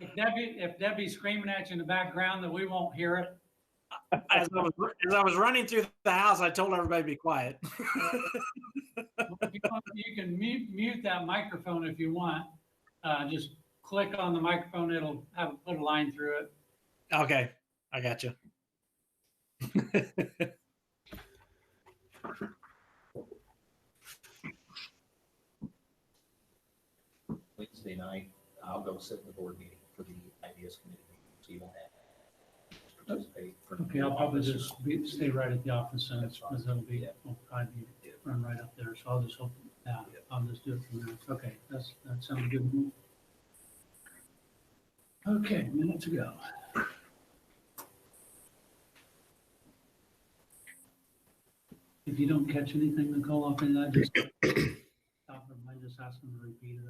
If Debbie's screaming at you in the background, then we won't hear it. As I was running through the house, I told everybody to be quiet. You can mute that microphone if you want. Just click on the microphone. It'll put a line through it. Okay, I got you. Wednesday night, I'll go sit in the board meeting for the ideas committee, so you won't have to participate. Okay, I'll probably just stay right at the office center because it'll be, we'll probably be run right up there. So I'll just open, I'll just do it from there. Okay, that sounds good. Okay, a minute to go. If you don't catch anything, Nicole, I'll think I just stop them. I just ask them to repeat it.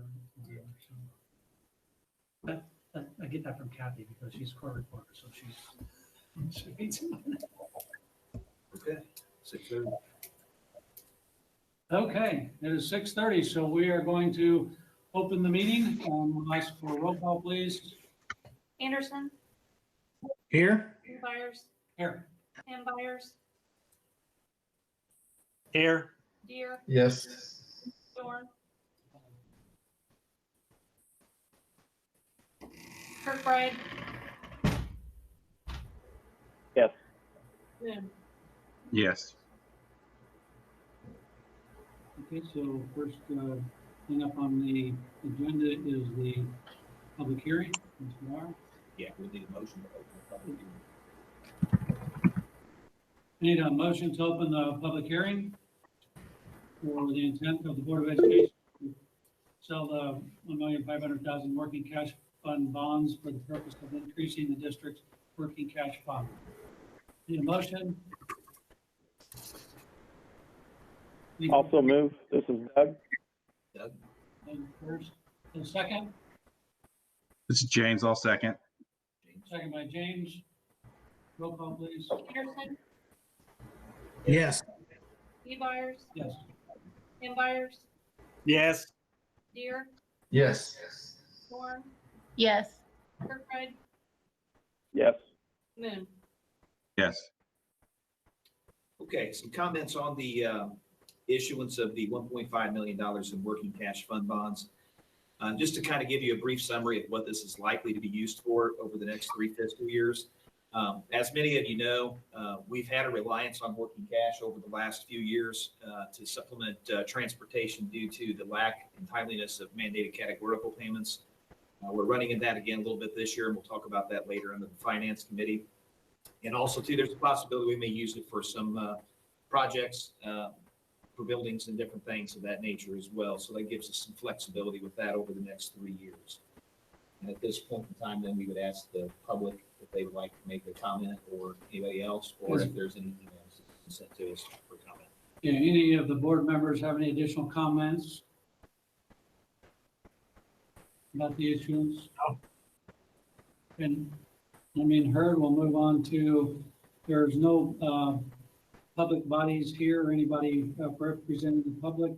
So, I get that from Kathy because she's court reporter, so she reads it. Okay, 6:30. Okay, it is 6:30, so we are going to open the meeting. We'll ask for a roll call, please. Anderson, Here. Byers, Here. and Byers, Here. Deer, Yes. Dorn, Kirkbride, Yes. Moon. Yes. Okay, so first thing up on the agenda is the public hearing. Mr. Barr. Yeah, we need a motion to open the public hearing. Need a motion to open the public hearing for the intent of the Board of Education to sell the $1,500,000 working cash fund bonds for the purpose of increasing the district's working cash fund. Need a motion? Also move. This is Doug. Doug? First, and second? This is James. I'll second. James? Second by James. Roll call, please. Anderson, Yes. Byers, Yes. and Byers, Yes. Deer, Yes. Dorn, Yes. Kirkbride, Yes. Moon. Yes. Okay, some comments on the issuance of the $1.5 million in working cash fund bonds. Just to kind of give you a brief summary of what this is likely to be used for over the next 3 fiscal years. As many of you know, we've had a reliance on working cash over the last few years to supplement transportation due to the lack and timeliness of mandated categorical payments. We're running in that again a little bit this year, and we'll talk about that later in the Finance Committee. And also, too, there's a possibility we may use it for some projects for buildings and different things of that nature as well. So that gives us some flexibility with that over the next 3 years. And at this point in time, then we would ask the public if they would like to make a comment, or anybody else, or if there's any emails sent to us for comment. Yeah, any of the board members have any additional comments about the issuance? No. And heard, we'll move on to, there's no public bodies here or anybody representing the public.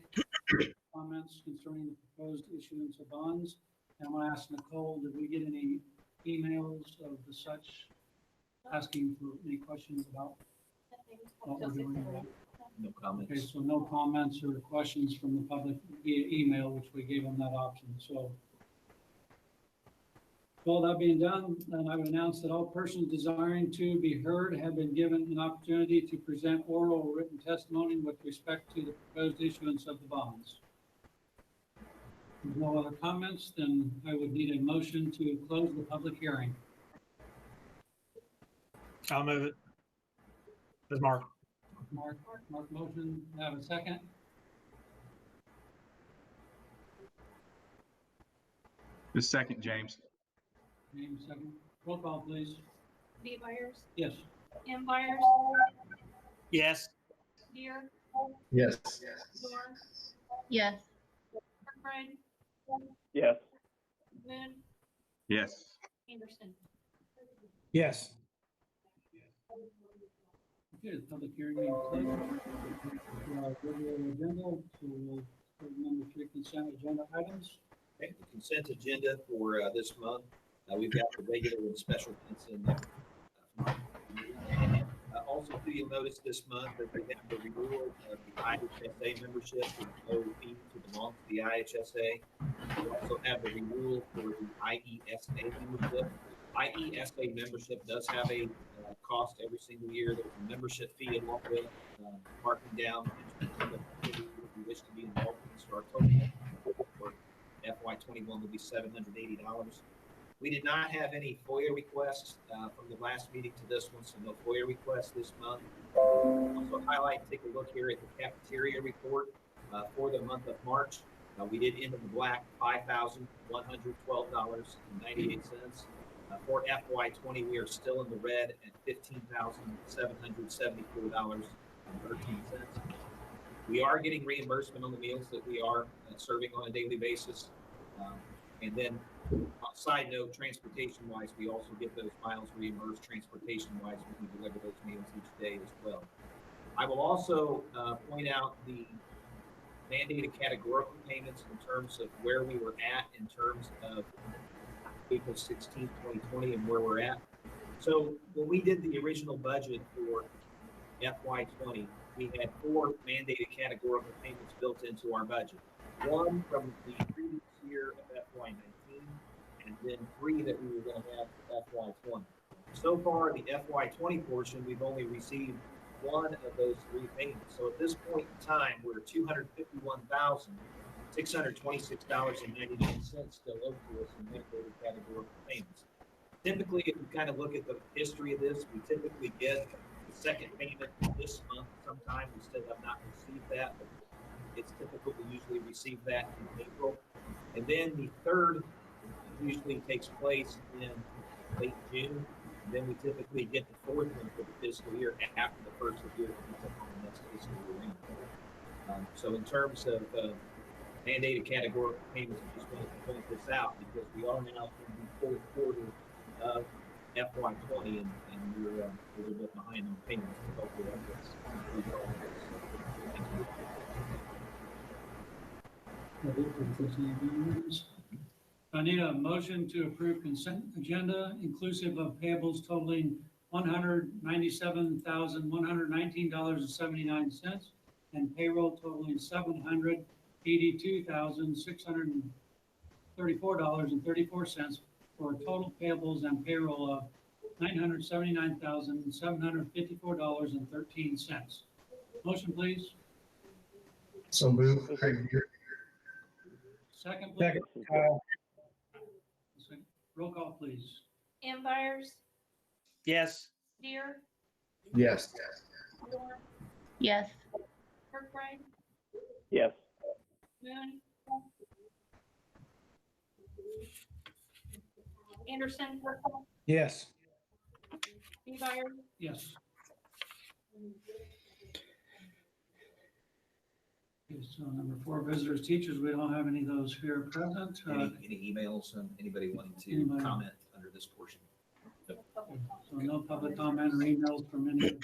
Comments concerning the proposed issuance of bonds. And I'm gonna ask Nicole, did we get any emails of the such asking for any questions about what we're doing? No Okay, comments. so no comments or questions from the public via email, which we gave them that option, so. All that being done, then I would announce that all persons desiring to be heard have been given an opportunity to present oral or written testimony with respect to the proposed issuance of the bonds. If no other comments, then I would need a motion to close the public hearing. I'll move it. There's Mark. Mark motion, have a second? The second, James. James, second. Roll call, please. Byers, Yes. and Byers, Yes. Deer, Yes. Dorn, Yes. Kirkbride, Yes. Moon, Yes. Anderson. Yes. Okay, the public hearing being closed. Regular agenda, so we'll go to number 3 consent agenda items. Okay, the consent agenda for this month, we've got the regular and special consent. Also, you'll notice this month that we have the renewal of the IHSA membership with no fee to belong to the IHSA. We also have the renewal for the IESA membership. IESA membership does have a cost every single year. There's a membership fee along with marking down if you wish to be involved in this. Our total for FY21 will be $780. We did not have any FOIA requests from the last meeting to this one, so no FOIA requests this month. Also highlight, take a look here at the cafeteria report for the month of March. We did end in the black, $5,112.98. For FY20, we are still in the red at $15,774.13. We are getting reimbursement on the meals that we are serving on a daily basis. And then, side note, transportation-wise, we also get those miles reimbursed transportation-wise when we deliver those meals each day as well. I will also point out the mandated categorical payments in terms of where we were at in terms of April 16, 2020 and where we're at. So when we did the original budget for FY20, we had 4 mandated categorical payments built into our budget. 1 from the previous year of FY19, and then 3 that we were going to have for FY20. So far, the FY20 portion, we've only received 1 of those 3 payments. So at this point in time, we're $251,626.99 still owed to us in mandated categorical payments. Typically, if you kind of look at the history of this, we typically get the second payment this month sometime. We still have not received that, but it's typical to usually receive that in April. And then the third usually takes place in late June. And then we typically get the 4th one for the fiscal year after the first of the year comes up on the next fiscal year. So in terms of mandated categorical payments, I just wanted to point this out because we are now in the 4th quarter of FY20 and we're a little bit behind on payments. Hopefully that gets resolved. I need a motion to approve consent agenda inclusive of payables totaling $197,119.79 and payroll totaling $782,634.34 for total payables and payroll of $979,754.13. Motion, please. So move. Craig Beard. Second, please. This is Doug. Roll call, please. Ambires, Yes. Deer, Yes. Dorn, yes, Kirkbride, Yes. Moon, Anderson, Yes. Beemeyer, Yes. Okay, so number 4, visitors, teachers, we don't have any of those here present. Any emails and anybody wanting to Anybody? comment under this portion? So no public comment or emails from any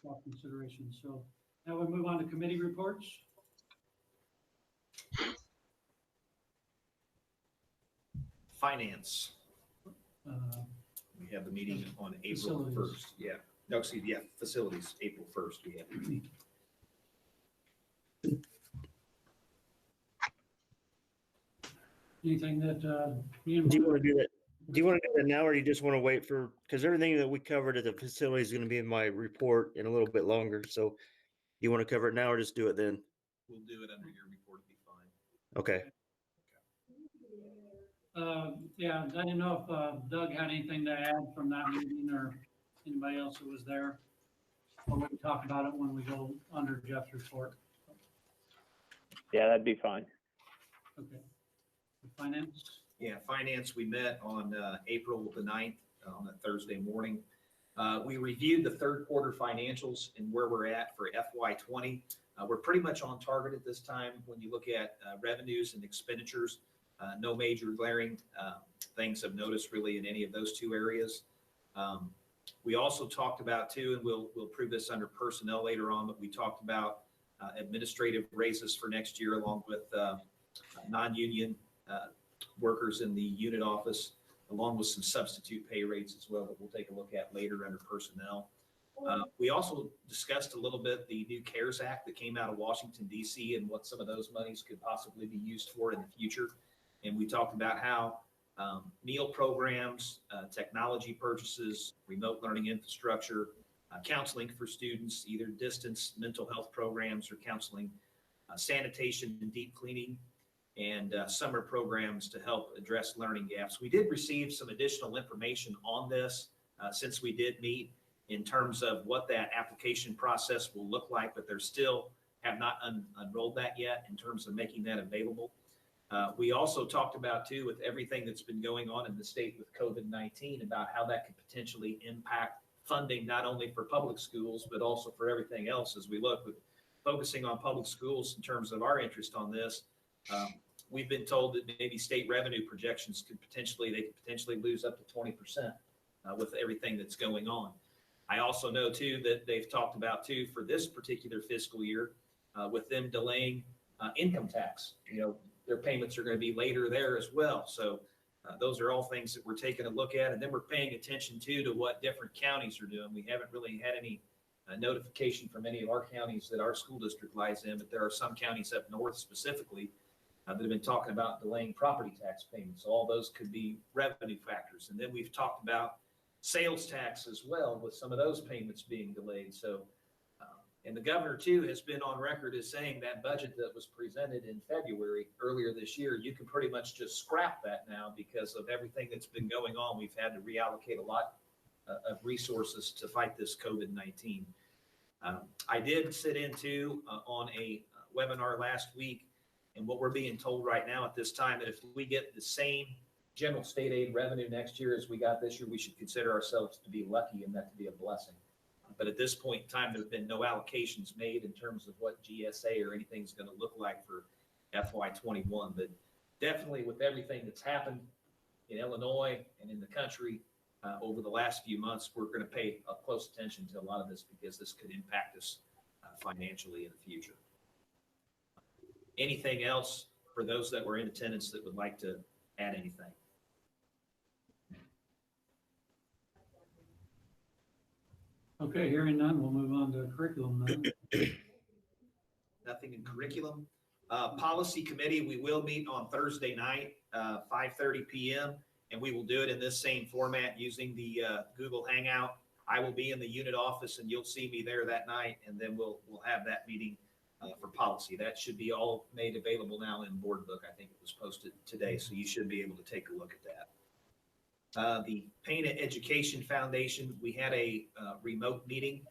for consideration. So now we move on to committee reports. Finance. We have the meeting on April Facilities. 1st. Yeah. No, excuse me. Yeah. Facilities, April 1st. We have the meeting. Anything that, Do you want to do that? Do you want to do that now, or do you just want to wait for, because everything that we covered at the facility is going to be in my report in a little bit longer. So do you want to cover it now or just do it then? We'll do it under your report. It'll be fine. Okay. yeah, I didn't know if Doug had anything to add from that meeting or anybody else who was there. Or we can talk about it when we go under Jeff's report. Yeah, that'd be fine. Okay. Finance? Yeah, finance, we met on April the 9th on a Thursday morning. We reviewed the 3rd quarter financials and where we're at for FY20. We're pretty much on target at this time when you look at revenues and expenditures. No major glaring things of notice really in any of those 2 areas. We also talked about too, and we'll prove this under personnel later on, but we talked about administrative raises for next year, along with non-union workers in the unit office, along with some substitute pay rates as well that we'll take a look at later under personnel. We also discussed a little bit the new CARES Act that came out of Washington, D.C., and what some of those monies could possibly be used for in the future. And we talked about how meal programs, technology purchases, remote learning infrastructure, counseling for students, either distance mental health programs or counseling, sanitation and deep cleaning, and summer programs to help address learning gaps. We did receive some additional information on this since we did meet in terms of what that application process will look like, but they still have not unrolled that yet in terms of making that available. We also talked about, too, with everything that's been going on in the state with COVID-19, about how that could potentially impact funding, not only for public schools, but also for everything else as we look, with focusing on public schools in terms of our interest on this. We've been told that maybe state revenue projections could potentially lose up to 20% with everything that's going on. I also know, too, that they've talked about, too, for this particular fiscal year, with them delaying income tax. Their payments are going to be later there as well. So those are all things that we're taking a look at. And then we're paying attention, too, to what different counties are doing. We haven't really had any notification from any of our counties that our school district lies in, but there are some counties up north specifically that have been talking about delaying property tax payments. So all those could be revenue factors. And then we've talked about sales tax as well, with some of those payments being delayed. So, and the governor, too, has been on record as saying that budget that was presented in February earlier this year, you can pretty much just scrap that now because of everything that's been going on. We've had to reallocate a lot of resources to fight this COVID-19. I did sit into on a webinar last week, and what we're being told right now at this time, that if we get the same general state aid revenue next year as we got this year, we should consider ourselves to be lucky and that to be a blessing. But at this point in time, there have been no allocations made in terms of what GSA or anything's going to look like for FY21. But definitely with everything that's happened in Illinois and in the country over the last few months, we're going to pay close attention to a lot of this, because this could impact us financially in the future. Anything else for those that were in attendance that would like to add anything? Okay, hearing none, we'll move on to curriculum then. Nothing in curriculum. Policy committee, we will meet on Thursday night, 5:30 p.m., and we will do it in this same format using the Google Hangout. I will be in the unit office, and you'll see me there that night, and then we'll have that meeting for policy. That should be all made available now in board book. I think it was posted today, so you should be able to take a look at that. The Pana Education Foundation, we had a remote meeting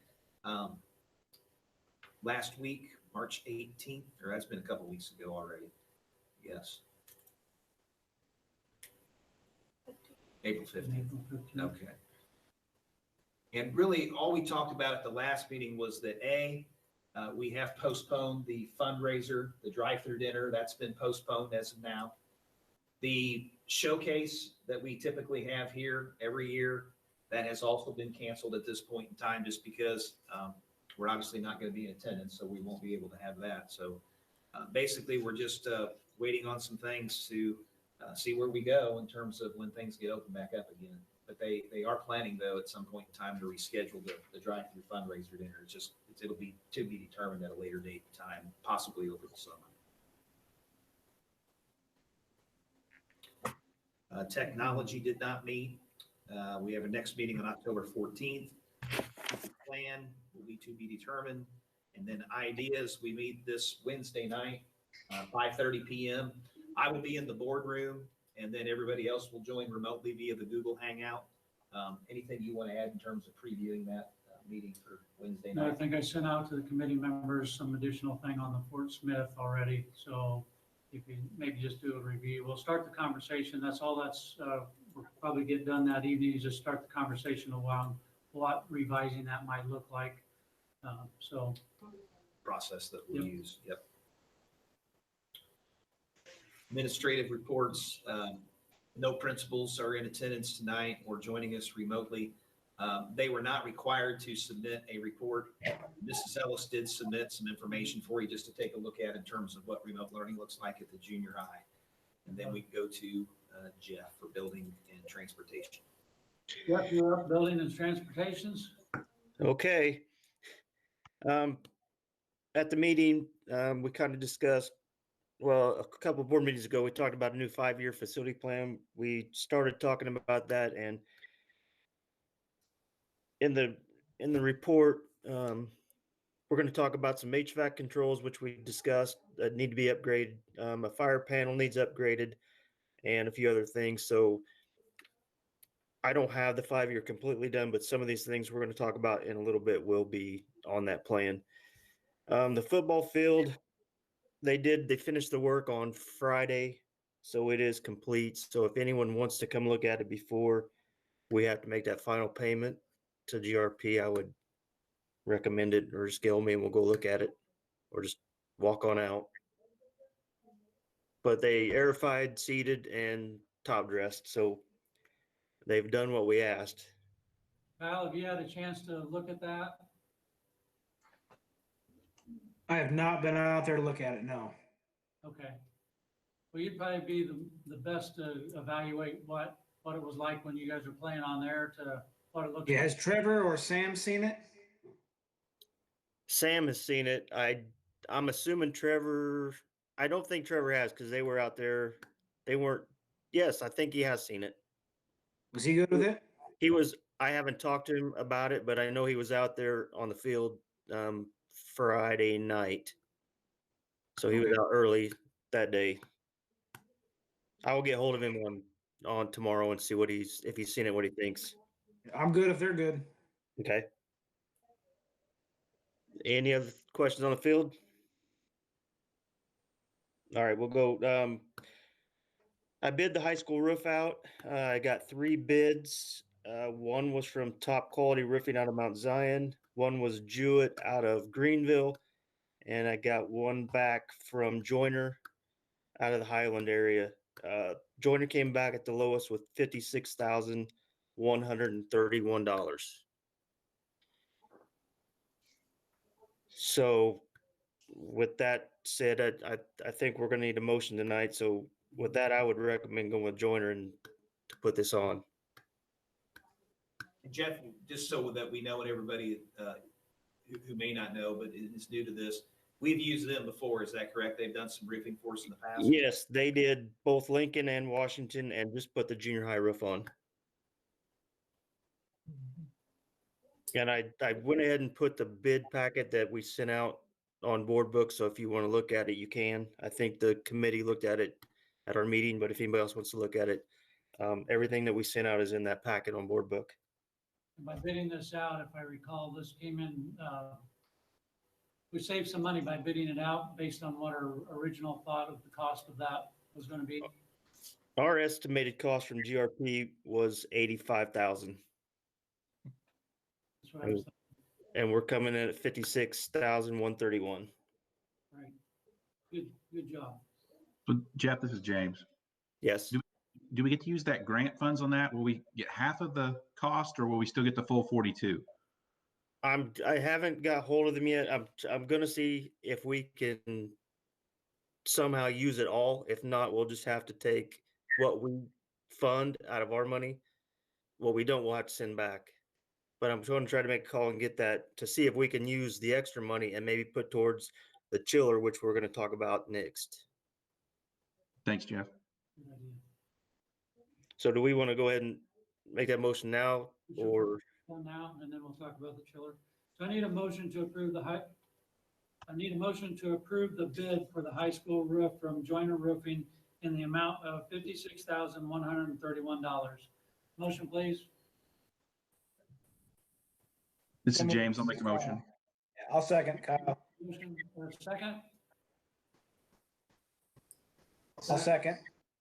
last week, March 18th, or that's been a couple weeks ago already. Yes. April 15th. Okay. And really all we talked about at the last meeting was that we have postponed the fundraiser, the drive-through dinner. That's been postponed as of now. The showcase that we typically have here every year, that has also been canceled at this point in time, just because we're obviously not going to be in attendance, so we won't be able to have that. So basically, we're just waiting on some things to see where we go in terms of when things get open back up again. But they are planning, though, at some point in time to reschedule the drive-through fundraiser dinner. It'll be to be determined at a later date and time, possibly over the summer. Technology did not meet. We have a next meeting on October 14th. The plan will be to be determined. And then ideas, we meet this Wednesday night, 5:30 p.m. I will be in the boardroom, and then everybody else will join remotely via the Google Hangout. Anything you want to add in terms of previewing that meeting for Wednesday No, night? I think I sent out to the committee members some additional thing on the Fort Smith already. So if you maybe just do a review, we'll start the conversation. That's all we'll probably get done that evening, is just start the conversation around what revising that might look like. So Process that we'll Yep. use. Yep. Administrative reports. No principals are in attendance tonight or joining us remotely. They were not required to submit a report. Mrs. Ellis did submit some information for you just to take a look at in terms of what remote learning looks like at the junior high. And then we go to Jeff for building and transportation. Jeff, you're up, building and transportations. Okay. At the meeting, we kind of discussed, well, a couple of board meetings ago, we talked about a new 5-year facility plan. We started talking about that, and in the report, we're going to talk about some HVAC controls, which we discussed that need to be upgraded. A fire panel needs upgraded, and a few other things. So I don't have the 5-year completely done, but some of these things we're going to talk about in a little bit will be on that plan. The football field, they finished the work on Friday, so it is complete. So if anyone wants to come look at it before we have to make that final payment to GRP, I would recommend it, or just scale me and we'll go look at it, or just walk on out. But they airified, seated, and top dressed, so they've done what we asked. Kyle, have you had a chance to look at that? I have not been out there to look at it, no. Okay. Well, you'd probably be the best to evaluate what it was like when you guys were playing on there to what it looks Yeah, like. has Trevor or Sam seen it? Sam has seen it. I'm assuming Trevor, I don't think Trevor has, because they were out there. They weren't. Yes, I think he has seen it. Was he good with it? He was. I haven't talked to him about it, but I know he was out there on the field Friday night. So he was out early that day. I will get hold of him on tomorrow and see if he's seen it, what he thinks. I'm good if they're good. Okay. Any other questions on the field? All right, we'll go. I bid the high school roof out. I got 3 bids. One was from Top Quality Roofing out of Mount Zion. One was Jewett out of Greenville. And I got one back from Joyner out of the Highland area. Joyner came back at the lowest with $56,131. So with that said, I think we're going to need a motion tonight. So with that, I would recommend going with Joyner and to put this on. And Jeff, just so that we know, and everybody who may not know, but is new to this, we've used them before. Is that correct? They've done some roofing for us in the past? Yes, they did both Lincoln and Washington and just put the junior high roof on. And I went ahead and put the bid packet that we sent out on board book. So if you want to look at it, you can. I think the committee looked at it at our meeting, but if anybody else wants to look at it, everything that we sent out is in that packet on board book. By bidding this out, if I recall, this came in, we saved some money by bidding it out based on what our original thought of the cost of that was going to be. Our estimated cost from GRP was $85,000. That's what I was thinking. And we're coming in at $56,131. Right. Good job. So Jeff, this is James. Yes. Do we get to use that grant funds on that? Will we get half of the cost, or will we still get the full 42? I haven't got hold of them yet. I'm gonna see if we can somehow use it all. If not, we'll just have to take what we fund out of our money. What we don't, we'll have to send back. But I'm going to try to make a call and get that to see if we can use the extra money and maybe put towards the chiller, which we're going to talk about next. Thanks, Jeff. Good idea. So do we want to go ahead and make that motion now, or? Done now, and then we'll talk about the chiller. So I need a motion to approve the bid for the high school roof from Joyner Roofing in the amount of $56,131. Motion, please. This is James. I'll make the motion. I'll second, Kyle. Motion for a second. I'll second.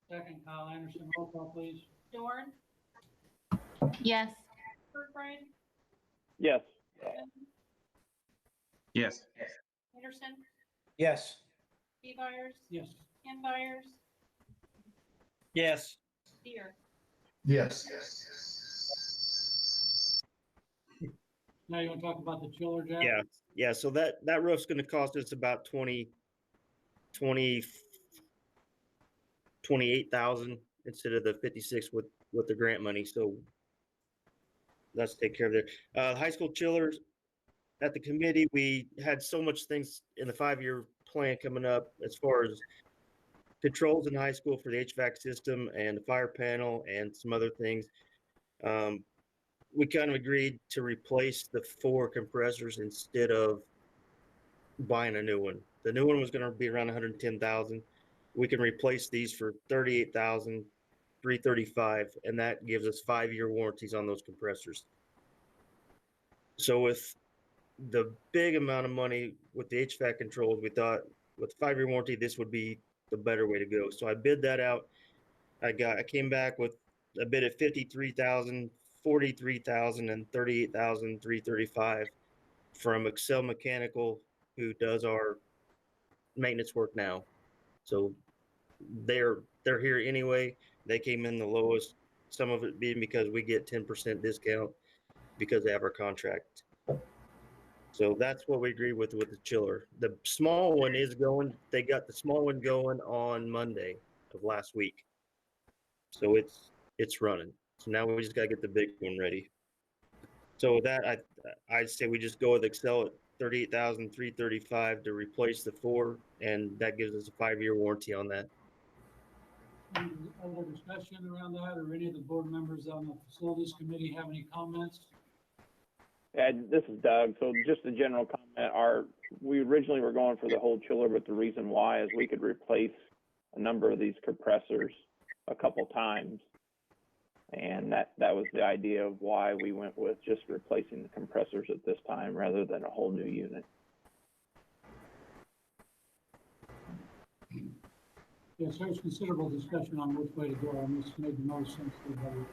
Second, Kyle Anderson. Roll call, please. Dorn, Yes. Kirkbride, Yes. Moon, Yes. Anderson, Yes. Byers, Yes. Ken Byers, Yes. Deer. Yes. Now you want to talk about the chiller, Jack? Yeah. So that roof's going to cost us about 28,000 instead of the 56 with the grant money. So let's take care of that. High school chillers at the committee, we had so much things in the 5-year plan coming up as far as controls in high school for the HVAC system and the fire panel and some other things. We kind of agreed to replace the 4 compressors instead of buying a new one. The new one was going to be around 110,000. We can replace these for 38,335, and that gives us 5-year warranties on those compressors. So with the big amount of money with the HVAC controls, we thought with 5-year warranty, this would be the better way to go. So I bid that out. I came back with a bid at 53,000, 43,000, and 38,335 from Excel Mechanical, who does our maintenance work now. So they're here anyway. They came in the lowest, some of it being because we get 10% discount because they have our contract. So that's what we agreed with the chiller. The small one is going, they got the small one going on Monday of last week. So it's running. So now we just gotta get the big one ready. So with that, I'd say we just go with Excel at 38,335 to replace the 4, and that gives us a 5-year warranty on that. Any other discussion around that, or any of the board members on the facilities committee have any comments? Yeah, this is Doug. So just a general comment. We originally were going for the whole chiller, but the reason why is we could replace a number of these compressors a couple times. And that was the idea of why we went with just replacing the compressors at this time rather than a whole new unit. Yes, there's considerable discussion on which way to go, and this made the most sense to everybody.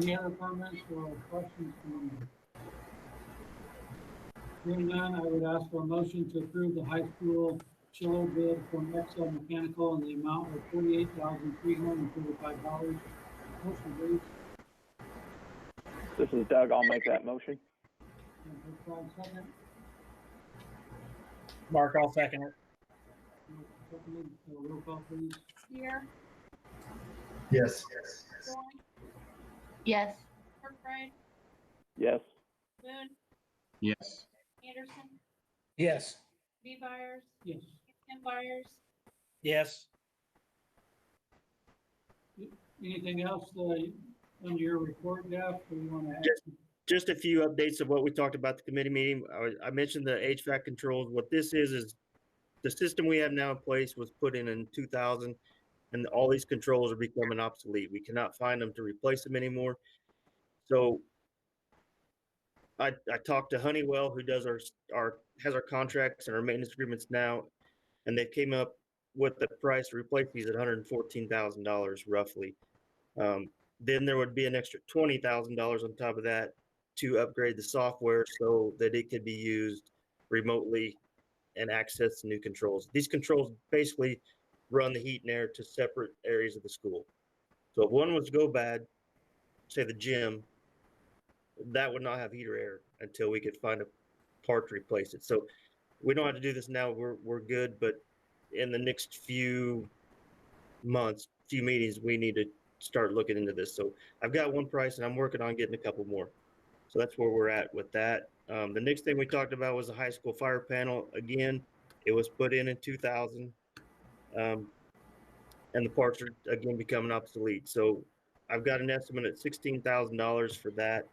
Any other comments or questions from the hearing none? I would ask for a motion to approve the high school chiller bid from Excel Mechanical in the amount of $48,335. Motion, please. This is Doug. I'll make that motion. Second. Mark, I'll second it. Seconded. Roll call, please. Spear, Yes. Dorn, Yes. Kirkbride, Yes. Boone, Yes. Anderson, Yes. B. Byers, Yes. Tim Byers, Yes. Anything else under your report, Jeff? Do you want to add? Just a few updates of what we talked about at the committee meeting. I mentioned the HVAC controls. What this is the system we have now in place was put in 2000, and all these controls are becoming obsolete. We cannot find them to replace them anymore. So I talked to Honeywell, who does has our contracts and our maintenance agreements now, and they came up with the price to replace these at $114,000 roughly. Then there would be an extra $20,000 on top of that to upgrade the software so that it could be used remotely and access new controls. These controls basically run the heat and air to separate areas of the school. So if one was to go bad, say the gym, that would not have heat or air until we could find a part to replace it. So we don't have to do this now. We're good, but in the next few months, few meetings, we need to start looking into this. So I've got one price and I'm working on getting a couple more. So that's where we're at with that. The next thing we talked about was the high school fire panel. Again, it was put in 2000, and the parts are again becoming obsolete. So I've got an estimate at $16,000 for that.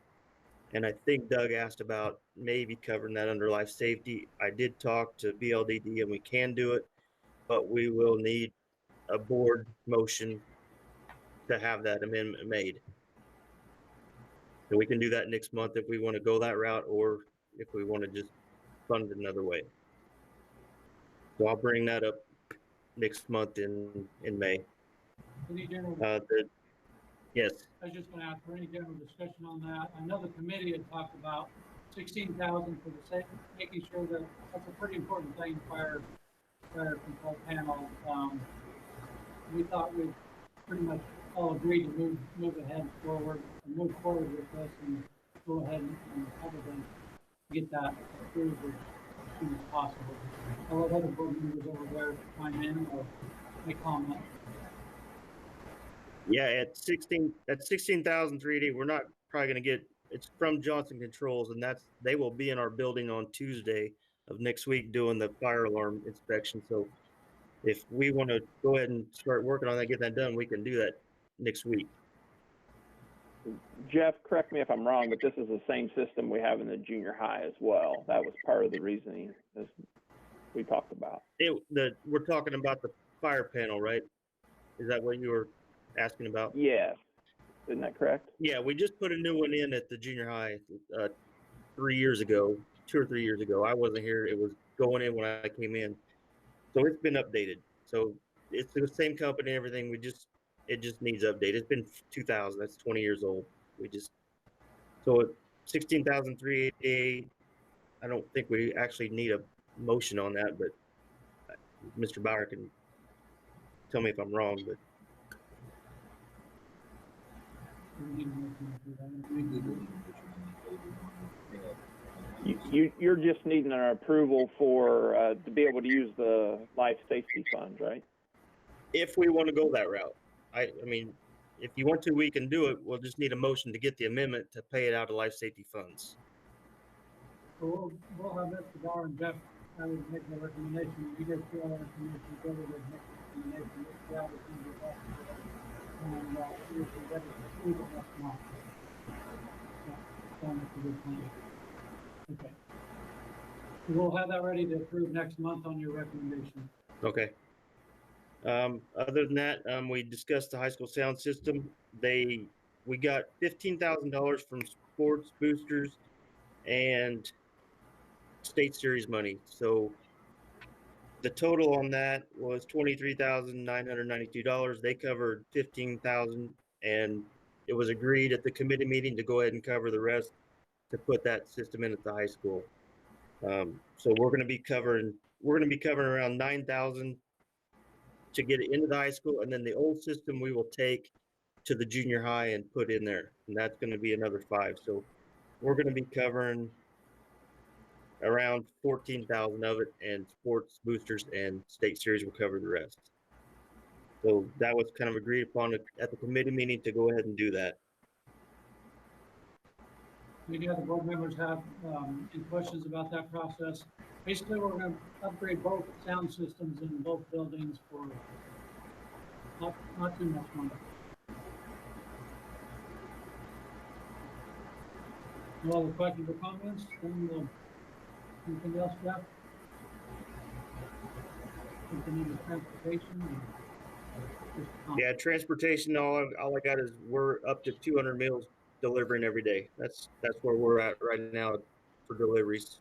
And I think Doug asked about maybe covering that under life safety. I did talk to BLDD and we can do it, but we will need a board motion to have that amendment made. And we can do that next month if we want to go that route, or if we want to just fund it another way. So I'll bring that up next month in May. Any general, Yes. I was just going to ask for any general discussion on that. I know the committee had talked about 16,000 for the sake of making sure that that's a pretty important thing, fire control panel. We thought we'd pretty much all agreed to move ahead forward and move forward with this, and go ahead and probably get that approved as soon as possible. I'll let other board members over there chime in or make comment. Yeah, at 16,380, we're not probably gonna get, it's from Johnson Controls, and they will be in our building on Tuesday of next week doing the fire alarm inspection. So if we want to go ahead and start working on that, get that done, we can do that next week. Jeff, correct me if I'm wrong, but this is the same system we have in the junior high as well. That was part of the reasoning as we talked about. We're talking about the fire panel, right? Is that what you were asking about? Yes. Isn't that correct? Yeah, we just put a new one in at the junior high 3 years ago, 2 or 3 years ago. I wasn't here. It was going in when I came in. So it's been updated. So it's the same company, everything. It just needs update. It's been 2000. That's 20 years old. So 16,388. I don't think we actually need a motion on that, but Mr. Bauer can tell me if I'm wrong, but You're just needing an approval for to be able to use the life safety funds, right? if we want to go that route, I mean, if you want to, we can do it. We'll just need a motion to get the amendment to pay it out of life safety funds. So we'll have Mr. Barr and Jeff, I would make the recommendation, you guys feel that information, go to the next recommendation, let's gather some of that. And, we can get it approved next month. Sounds like a good plan. Okay. We'll have that ready to approve next month on your recommendation. Okay. Other than that, we discussed the high school sound system. We got $15,000 from sports boosters and state series money. So the total on that was $23,992. They covered $15,000, and it was agreed at the committee meeting to go ahead and cover the rest to put that system in at the high school. So we're going to be covering around 9,000 to get it into the high school, and then the old system we will take to the junior high and put in there, and that's going to be another 5. So we're going to be covering around 14,000 of it, and sports boosters and state series will cover the rest. So that was kind of agreed upon at the committee meeting to go ahead and do that. Any other board members have any questions about that process? Basically, we're going to upgrade both sound systems in both buildings for not too much money. No other questions or comments? Then anything else, Jeff? Something in the transportation? Yeah, transportation. All I got is we're up to 200 meals delivering every day. That's where we're at right now for deliveries.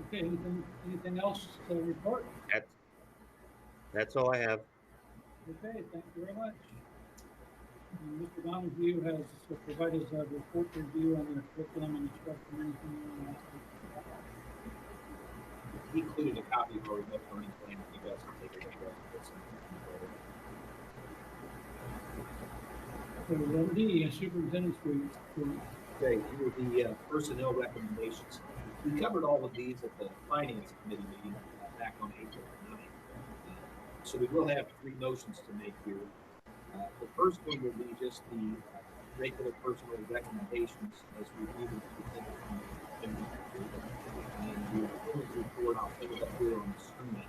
Okay, anything else to report? That's all I have. Okay, thank you very much. And Mr. Donahue has provided a report review on the curriculum and instruction. Anything you want to ask? He included a copy of our remote learning plan. You guys can take a look at it. So, D, superintendent's report. Okay, here are the personnel recommendations. We covered all of these at the finance committee meeting back on April 9th. So we will have 3 motions to make here. The first one will be just the regular personnel recommendations as reviewed in the and the performance report, I'll put it up here on the screen.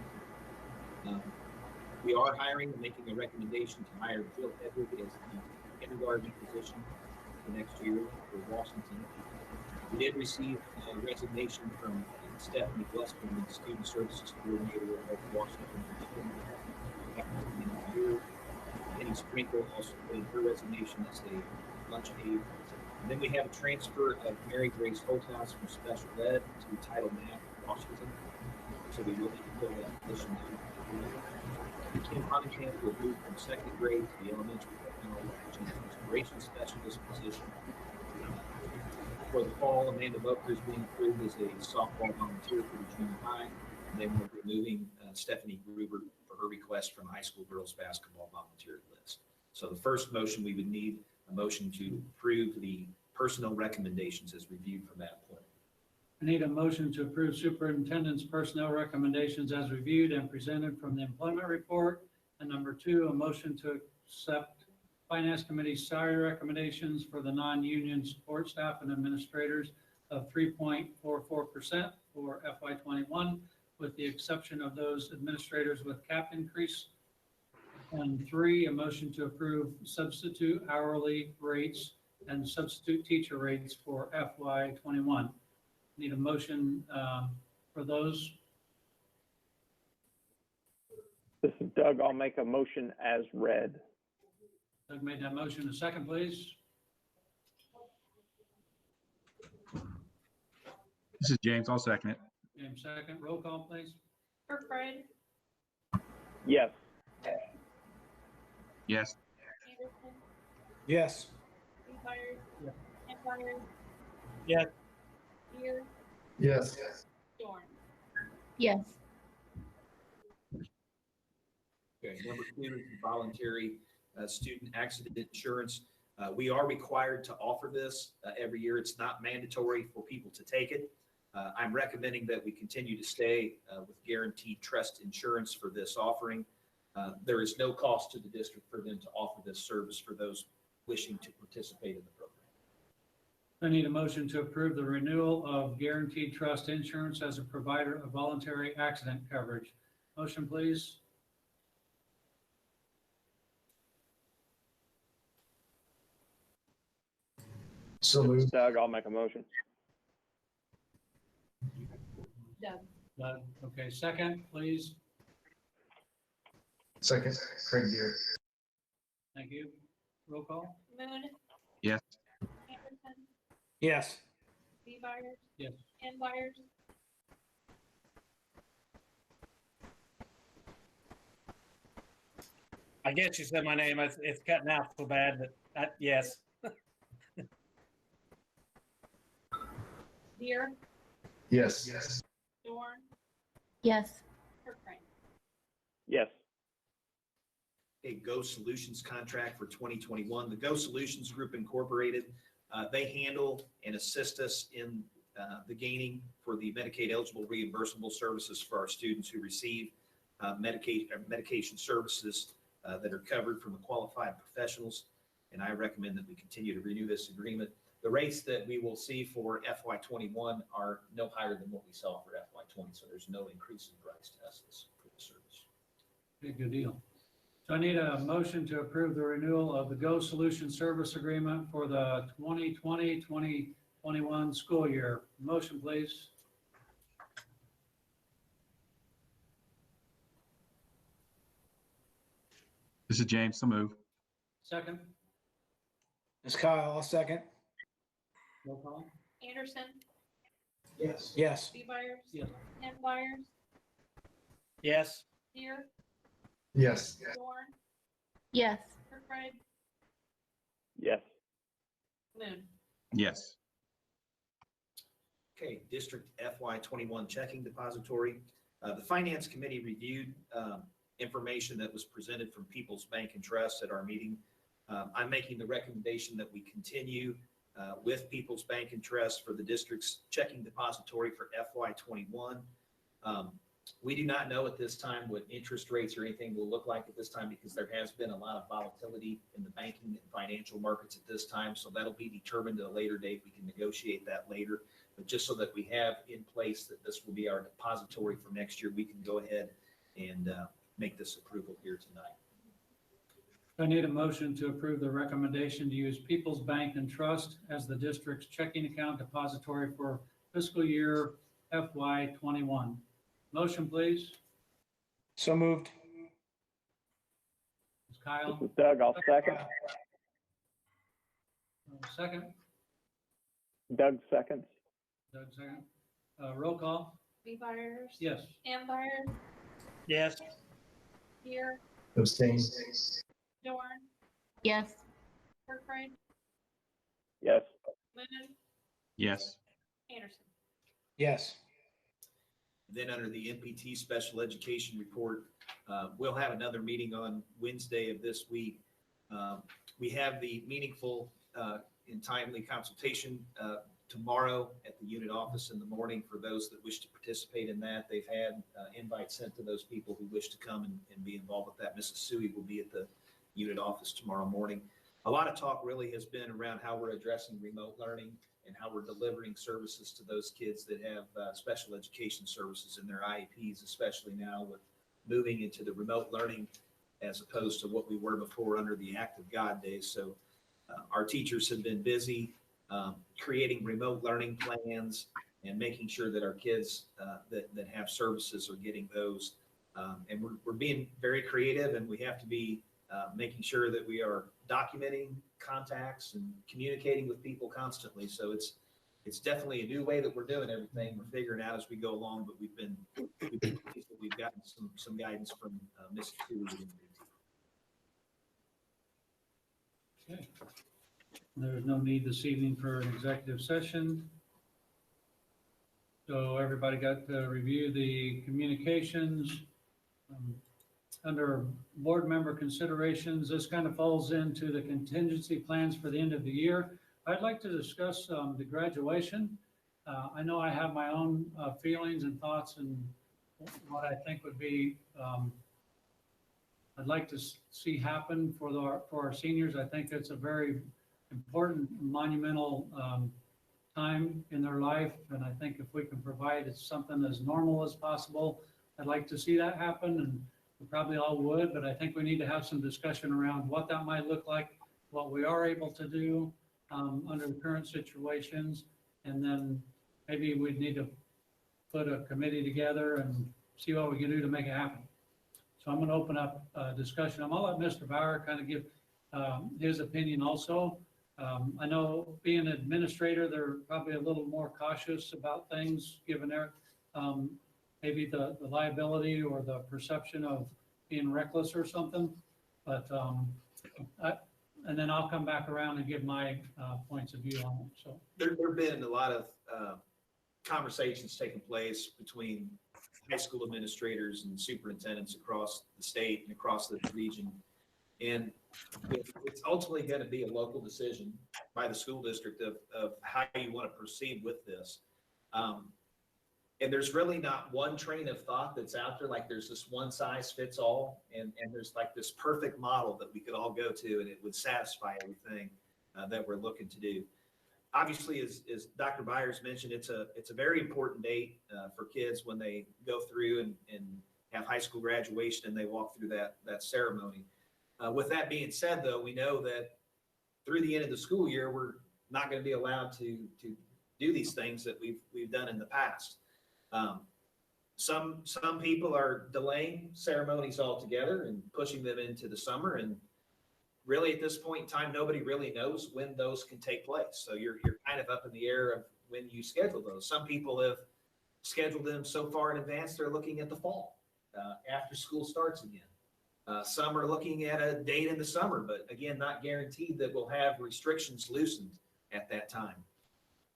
We are hiring and making a recommendation to hire Jill Hedwig as the kindergarten position for next year for Washington. We did receive a resignation from Stephanie Gluskin, the Student Services Coordinator of Washington. Penny Sprinkle also put in her resignation as a lunch aide. And then we have a transfer of Mary Grace Holthouse from Special Ed to Title Math Washington. So we will need to fill that position out. Kim Huntington will move from 2nd grade to the elementary technology and inspiration specialist position. For the fall, Amanda Boker is being approved as a softball volunteer for the junior high. And then we're removing Stephanie Gruber for her request from high school girls basketball volunteer list. So the first motion, we would need a motion to approve the personnel recommendations as reviewed from that point. I need a motion to approve superintendent's personnel recommendations as reviewed and presented from the employment report. And number two, a motion to accept finance committee salary recommendations for the non-union support staff and administrators of 3.44% for FY21, with the exception of those administrators with cap increase. And three, a motion to approve substitute hourly rates and substitute teacher rates for FY21. Need a motion for those. This is Doug. I'll make a motion as read. Doug made that motion. A second, please. This is James. I'll second it. James, second. Roll call, please. Kirkbride, Yes. Yes. Anderson, Yes. B. Byers. Yeah. Ken Byers. Yes. Deere, Yes. Dorn. Yes. Okay, number two is voluntary student accident insurance. We are required to offer this every year. It's not mandatory for people to take it. I'm recommending that we continue to stay with guaranteed trust insurance for this offering. There is no cost to the district for them to offer this service for those wishing to participate in the program. I need a motion to approve the renewal of guaranteed trust insurance as a provider of voluntary accident coverage. Motion, please. So This is moved. Doug. I'll make a motion. Doug. Doug, okay, second, please. Second, Craig Deere. Thank you. Roll call. Moon, Yes. Anderson, Yes. B. Byers. Yes. Ken Byers. I guess you said my name. It's cutting out so bad, but yes. Deere, Yes. Yes. Dorn, Yes. Kirkbride. Yes. A Go Solutions contract for 2021. The Go Solutions Group Incorporated, they handle and assist us in the gaining for the Medicaid eligible reimbursable services for our students who receive medication services that are covered from the qualified professionals. And I recommend that we continue to renew this agreement. The rates that we will see for FY21 are no higher than what we saw for FY20. So there's no increase in price to us for the service. Okay, good deal. So I need a motion to approve the renewal of the Go Solution Service Agreement for the 2020-2021 school year. Motion, please. This is James. So move. Second. It's Kyle. I'll second. Roll call. Anderson, Yes. Yes. B. Byers. Yes. Ken Byers. Yes. Deere, Yes. Dorn, Yes. Kirkbride, Yes. Moon. Yes. Okay, District FY21 checking depository. The Finance Committee reviewed information that was presented from People's Bank and Trust at our meeting. I'm making the recommendation that we continue with People's Bank and Trust for the district's checking depository for FY21. We do not know at this time what interest rates or anything will look like at this time because there has been a lot of volatility in the banking and financial markets at this time. So that'll be determined at a later date. We can negotiate that later. But just so that we have in place that this will be our depository for next year, we can go ahead and make this approval here tonight. I need a motion to approve the recommendation to use People's Bank and Trust as the district's checking account depository for fiscal year FY21. Motion, please. So moved. It's Kyle. This is Doug. I'll second. Second. Doug seconds. Doug, second. Roll call. B. Byers. Yes. Ken Byers. Yes. Deere, Abstain. Dorn, Yes. Kirkbride, Yes. Moon, Yes. Anderson. Yes. Then under the MPT special education report, we'll have another meeting on Wednesday of this week We have the meaningful and timely consultation tomorrow at the unit office in the morning for those that wish to participate in that. They've had invites sent to those people who wish to come and be involved with that. Mrs. Suey will be at the unit office tomorrow morning. A lot of talk really has been around how we're addressing remote learning and how we're delivering services to those kids that have special education services in their IEPs, especially now with moving into the remote learning as opposed to what we were before under the Act of God days. So our teachers have been busy creating remote learning plans and making sure that our kids that have services are getting those. And we're being very creative, and we have to be making sure that we are documenting contacts and communicating with people constantly. So it's definitely a new way that we're doing everything. We're figuring out as we go along, but we've gotten some guidance from Ms. Cooley. Okay. There's no need this evening for an executive session. So everybody got to review the communications. Under board member considerations, this kind of falls into the contingency plans for the end of the year. I'd like to discuss the graduation. I know I have my own feelings and thoughts and what I think would be, I'd like to see happen for our seniors. I think it's a very important, monumental time in their life. And I think if we can provide something as normal as possible, I'd like to see that happen. And we probably all would, but I think we need to have some discussion around what that might look like, what we are able to do under the current situations. And then maybe we'd need to put a committee together and see what we can do to make it happen. So I'm going to open up discussion. I'm going to let Mr. Bauer kind of give his opinion also. I know being an administrator, they're probably a little more cautious about things given their maybe the liability or the perception of being reckless or something. But and then I'll come back around and give my points of view on it. So There have been a lot of conversations taking place between high school administrators and superintendents across the state and across the region. And it's ultimately going to be a local decision by the school district of how you want to proceed with this. And there's really not one train of thought that's out there. Like there's this one size fits all, and there's like this perfect model that we could all go to and it would satisfy everything that we're looking to do. Obviously, as Dr. Byers mentioned, it's a very important date for kids when they go through and have high school graduation and they walk through that ceremony. With that being said, though, we know that through the end of the school year, we're not going to be allowed to do these things that we've done in the past. Some people are delaying ceremonies altogether and pushing them into the summer. And really at this point in time, nobody really knows when those can take place. So you're kind of up in the air of when you schedule those. Some people have scheduled them so far in advance, they're looking at the fall after school starts again. Some are looking at a date in the summer, but again, not guaranteed that we'll have restrictions loosened at that time.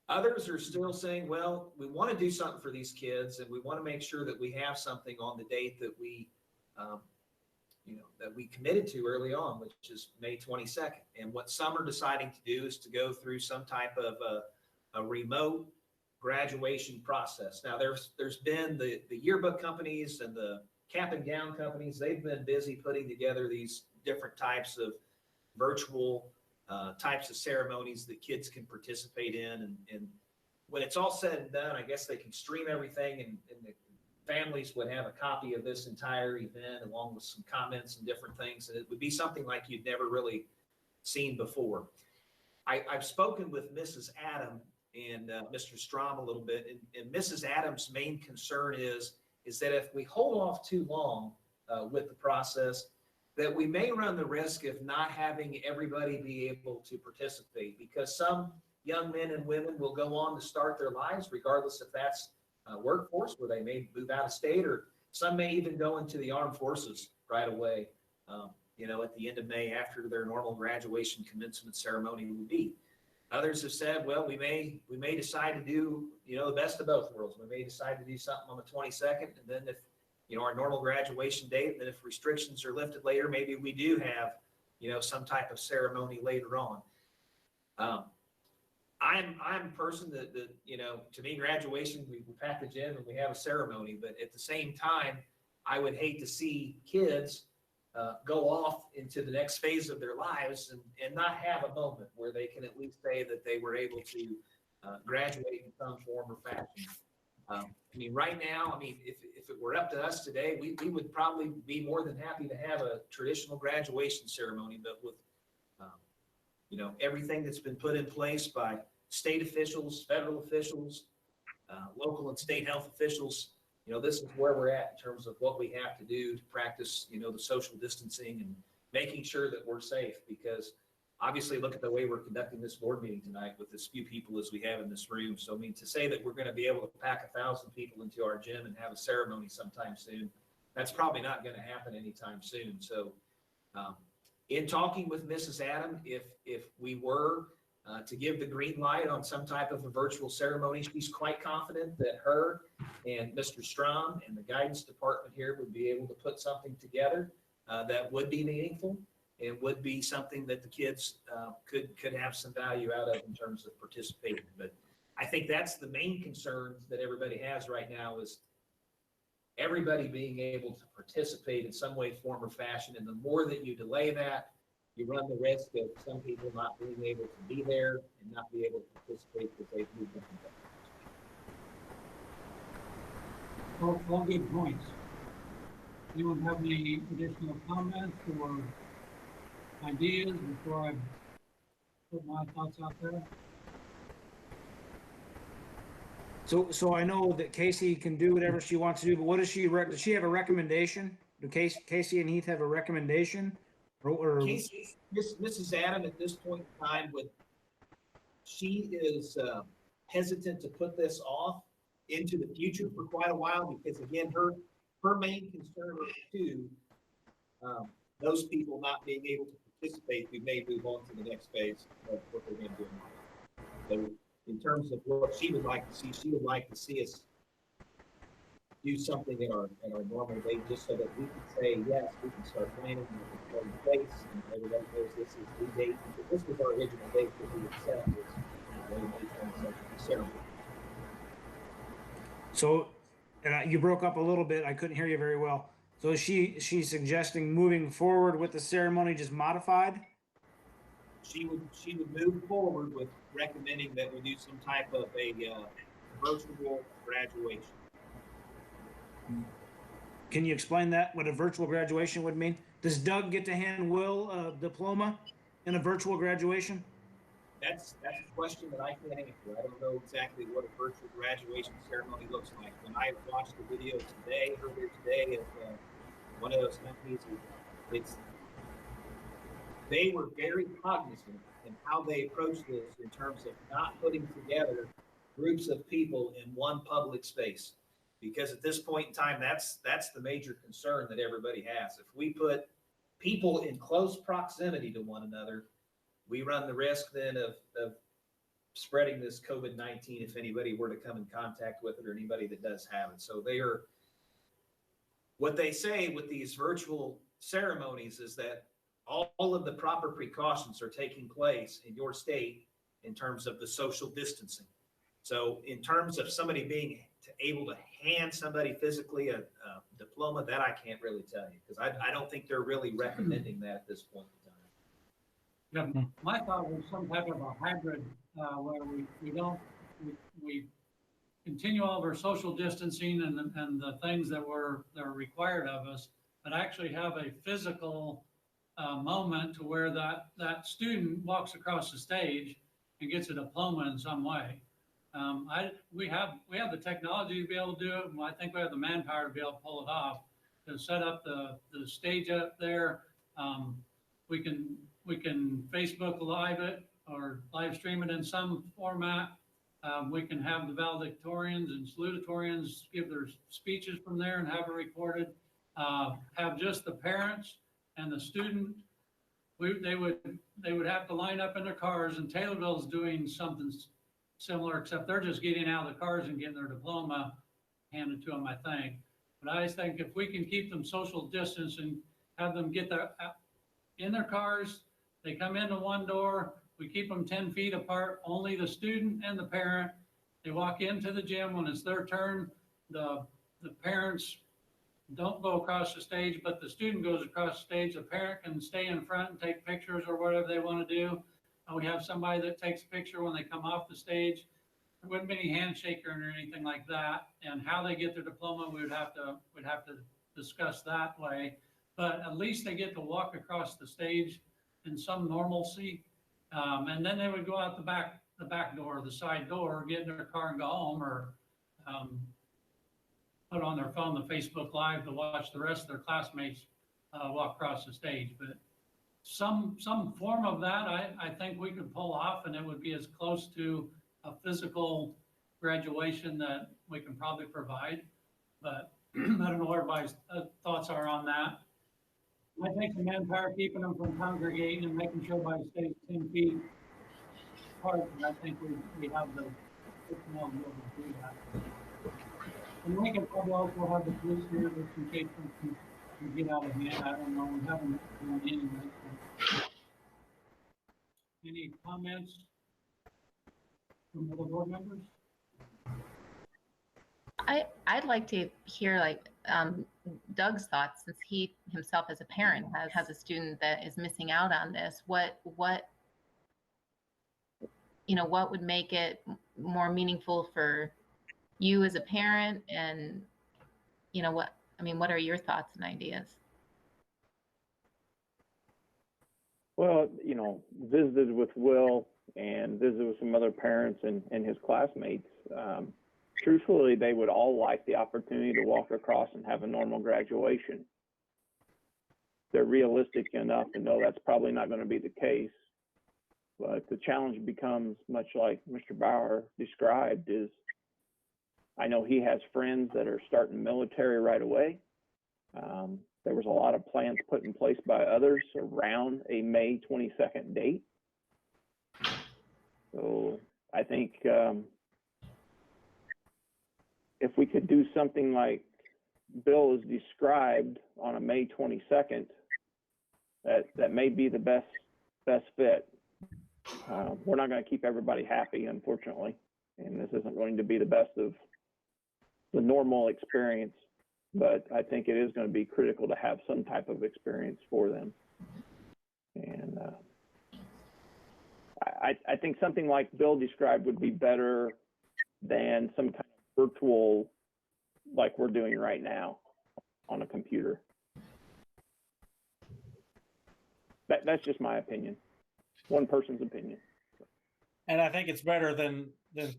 Others are still saying, well, we want to do something for these kids and we want to make sure that we have something on the date that we, that we committed to early on, which is May 22nd. And what some are deciding to do is to go through some type of a remote graduation process. Now there's been the yearbook companies and the cap and gown companies, they've been busy putting together these different types of virtual types of ceremonies that kids can participate in. And when it's all said and done, I guess they can stream everything and the families would have a copy of this entire event along with some comments and different things. And it would be something like you'd never really seen before. I've spoken with Mrs. Adam and Mr. Strom a little bit, and Mrs. Adams' main concern is that if we hold off too long with the process, that we may run the risk of not having everybody be able to participate, because some young men and women will go on to start their lives, regardless if that's workforce, where they may move out of state, or some may even go into the armed forces right away, at the end of May after their normal graduation commencement ceremony would be. Others have said, well, we may decide to do, the best of both worlds. We may decide to do something on the 22nd, and then if, our normal graduation date, and then if restrictions are lifted later, maybe we do have some type of ceremony later on. I'm a person that, to me, graduation, we package in and we have a ceremony, but at the same time, I would hate to see kids go off into the next phase of their lives and not have a moment where they can at least say that they were able to graduate in some form or fashion. Right now, if it were up to us today, we would probably be more than happy to have a traditional graduation ceremony, but with, everything that's been put in place by state officials, federal officials, local and state health officials, this is where we're at in terms of what we have to do to practice, the social distancing and making sure that we're safe, because obviously look at the way we're conducting this board meeting tonight with as few people as we have in this room. So, to say that we're going to be able to pack 1,000 people into our gym and have a ceremony sometime soon, that's probably not going to happen anytime soon. So, in talking with Mrs. Adam, if we were to give the green light on some type of a virtual ceremony, she's quite confident that her and Mr. Strom and the guidance department here would be able to put something together that would be meaningful and would be something that the kids could have some value out of in terms of participating. But I think that's the main concern that everybody has right now, is everybody being able to participate in some way, form, or fashion. And the more that you delay that, you run the risk of some people not being able to be there and not be able to participate because they've moved on. All good points. Anyone have any additional comments or ideas before I put my thoughts out there? So I know that Casey can do whatever she wants to do, but what does does she have a recommendation? Do Casey and Heath have a recommendation? Or Mrs. Adam at this point in time she is hesitant to put this off into the future for quite a while, because again, her main concern is too, those people not being able to participate, we may move on to the next phase of what they're going to do. So in terms of what she would like to see, she would like to see us do something in our normal day, just so that we can say, yes, we can start planning, we can start in place, and everybody knows this is the date. This was our original date that we had set, was May 22nd ceremony. so, and you broke up a little bit. I couldn't hear you very well. So is she's suggesting moving forward with the ceremony, just modified? She would move forward with recommending that we do some type of a virtual graduation. Can you explain that, what a virtual graduation would mean? Does Doug get to hand Will a diploma in a virtual graduation? That's a question that I can't answer. I don't know exactly what a virtual graduation ceremony looks like. When I watched the video earlier today of one of those companies, they were very cognizant in how they approached this in terms of not putting together groups of people in one public space. Because at this point in time, that's the major concern that everybody has. If we put people in close proximity to one another, we run the risk then of spreading this COVID-19 if anybody were to come in contact with it, or anybody that does have it. So what they say with these virtual ceremonies is that all of the proper precautions are taking place in your state in terms of the social distancing. So in terms of somebody being able to hand somebody physically a diploma, that I can't really tell you, because I don't think they're really recommending that at this point in time. Yeah, my thought was some type of a hybrid where we continue all of our social distancing and the things that are required of us, but actually have a physical moment to where that student walks across the stage and gets a diploma in some way. We have the technology to be able to do it, and I think we have the manpower to be able to pull it off. To set up the stage up there, we can Facebook Live it or live stream it in some format. We can have the valedictorians and salutatorians give their speeches from there and have it recorded. Have just the parents and the student. They would have to line up in their cars, and Taylorville's doing something similar, except they're just getting out of the cars and getting their diploma handed to them, I think. But I think if we can keep them social distance and have them get in their cars. They come into one door. We keep them 10 feet apart, only the student and the parent. They walk into the gym when it's their turn. The parents don't go across the stage, but the student goes across the stage. The parent can stay in front and take pictures or whatever they want to do. And we have somebody that takes a picture when they come off the stage. There wouldn't be any handshaking or anything like that. And how they get their diploma, we'd have to discuss that way. But at least they get to walk across the stage in some normalcy. And then they would go out the back door, the side door, get in their car and go home, or put on their phone the Facebook Live to watch the rest of their classmates walk across the stage. But some form of that, I think we could pull off, and it would be as close to a physical graduation that we can probably provide. But I don't know what everybody's thoughts are on that. I think the manpower keeping them from congregating and making sure everybody stays 10 feet apart, and I think we have the personnel to be able to do that. And we can probably also have the police here just in case something can get out of hand. I don't know. We haven't done anyway. So. Any comments from other board members? I'd like to hear like Doug's thoughts, since he himself as a parent has a student that is missing out on this. What would make it more meaningful for you as a parent, and what are your thoughts and ideas? Well, visited with Will and visited with some other parents and his classmates. Truthfully, they would all like the opportunity to walk across and have a normal graduation. They're realistic enough to know that's probably not going to be the case. But the challenge becomes, much like Mr. Bauer described, is I know he has friends that are starting military right away. There was a lot of plans put in place by others around a May 22nd date. So I think if we could do something like Bill has described on a May 22nd, that may be the best fit. We're not going to keep everybody happy, unfortunately, and this isn't going to be the best of the normal experience, but I think it is going to be critical to have some type of experience for them. And I think something like Bill described would be better than some kind of virtual, like we're doing right now on a computer. That's just my opinion. One person's opinion. And I think it's better than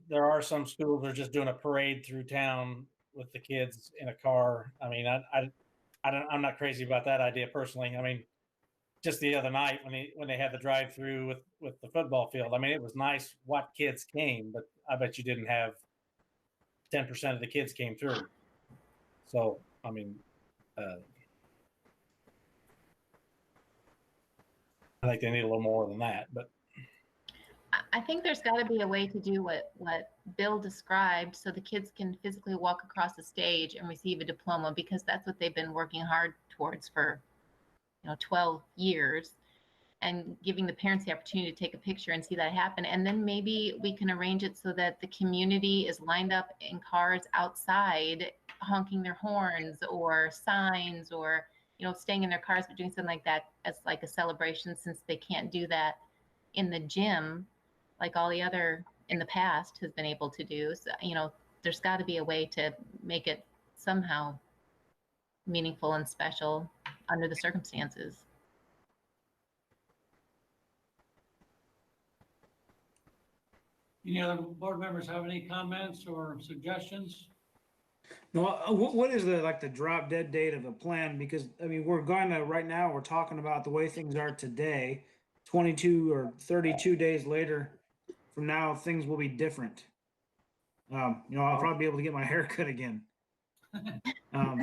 there are some schools that are just doing a parade through town with the kids in a car. I mean, I'm not crazy about that idea personally. I mean, just the other night when they had the drive-through with the football field, I mean, it was nice what kids came, but I bet you didn't have 10% of the kids came through. So, I mean, I think they need a little more than that, but I think there's got to be a way to do what Bill described, so the kids can physically walk across the stage and receive a diploma, because that's what they've been working hard towards for 12 years, and giving the parents the opportunity to take a picture and see that happen. And then maybe we can arrange it so that the community is lined up in cars outside honking their horns or signs, or staying in their cars, but doing something like that as like a celebration, since they can't do that in the gym like all the other in the past has been able to do. So, there's got to be a way to make it somehow meaningful and special under the circumstances. Any other board members have any comments or suggestions? No, what is the drop dead date of the plan? Because I mean, right now we're talking about the way things are today. 22 or 32 days later from now, things will be different. I'll probably be able to get my hair cut again. now